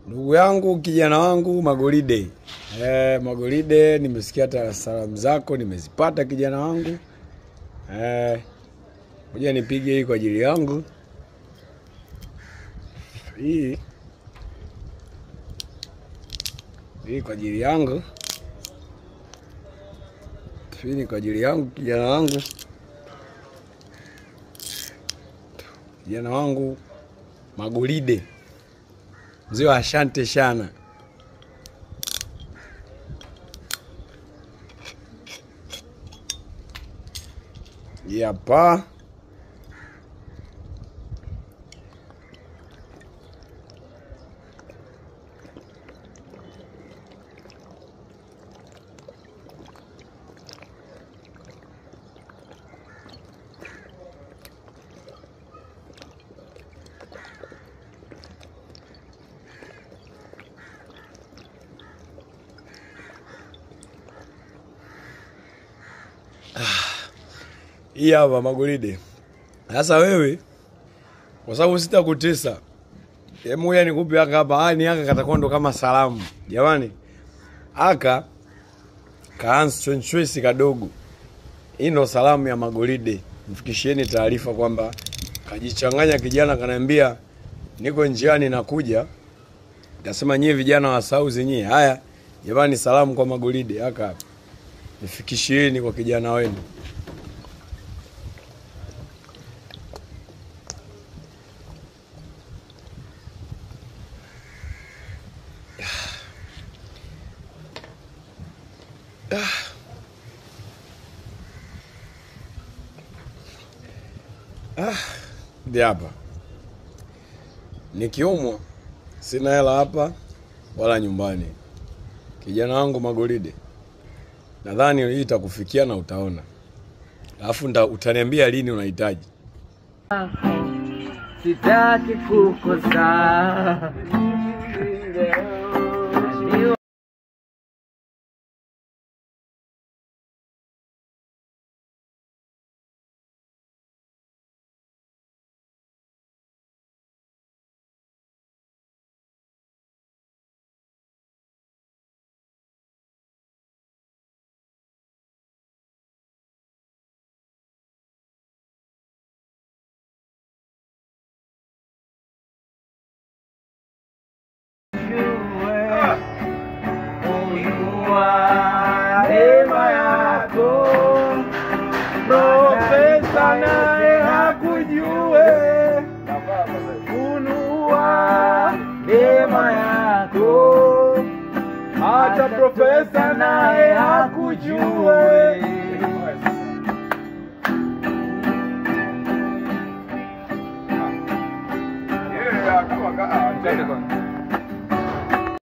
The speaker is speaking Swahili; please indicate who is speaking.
Speaker 1: Ndugu yangu, kijana wangu Magolide. Magolide, nimesikia salamu zako, nimezipata kijana wangu. Ngoja nipige hii kwa ajili yangu. Hii kwa ajili yangu. Hii ni kwa ajili yangu kijana wangu. Kijana wangu Magolide. Mzee wa Asante Shana. Yapa. Hii hapa Magolide. Sasa wewe kwa sababu sitakutesa. Hebu ya nikupe hapa ni haka katakondo kama salamu. Jamani, haka kaansi kadogo. Hii ndo salamu ya Magolide. Mfikishieni taarifa kwamba kajichanganya kijana kananiambia niko njiani nakuja. Nasema nyie vijana wa South nyie. Haya, jamani salamu kwa Magolide haka. Mfikishieni kwa kijana wenu. Hapa nikiumwa sina hela hapa wala nyumbani. Kijana wangu Magolide, nadhani hii itakufikia na utaona. Alafu utaniambia lini unahitaji.
Speaker 2: Sitaki kukosa. Profesa naye hakujue funua neema yako, hata profesa naye hakujue.